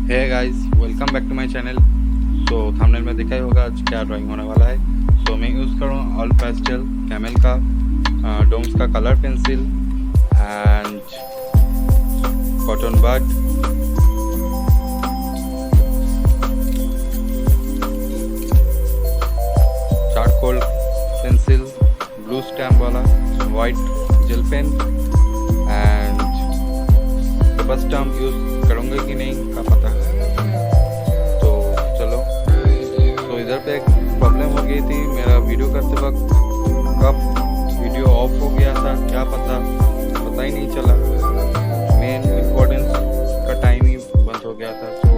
Hey guys, welcome back to my channel. So thumbnail में देखा ही होगा आज क्या ड्राइंग होने वाला है। सो मैं यूज़ कर रहा हूँ ऑल पेस्टल कैमल का डोम्स का colour pencil and cotton bud, charcoal pencil, blue stamp वाला, white gel pen and rubber stamp use करूँगा कि नहीं का पता है। तो चलो, तो इधर पे एक प्रॉब्लम हो गई थी मेरा वीडियो करते वक्त, कब वीडियो ऑफ हो गया था क्या पता ही नहीं चला। मेन इम्पोर्टेंस का टाइम ही बंद हो गया था। तो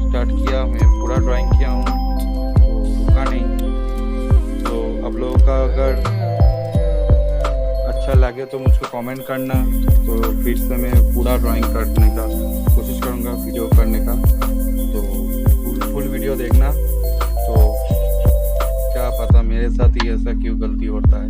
स्टार्ट किया, मैं पूरा ड्राइंग किया हूँ तो रुका नहीं। तो आप लोगों का अगर अच्छा लगे तो मुझको कमेंट करना, तो फिर से मैं पूरा ड्राइंग करने का कोशिश करूँगा वीडियो करने का। तो फुल वीडियो देखना, तो क्या पता मेरे साथ ही ऐसा क्यों गलती होता है।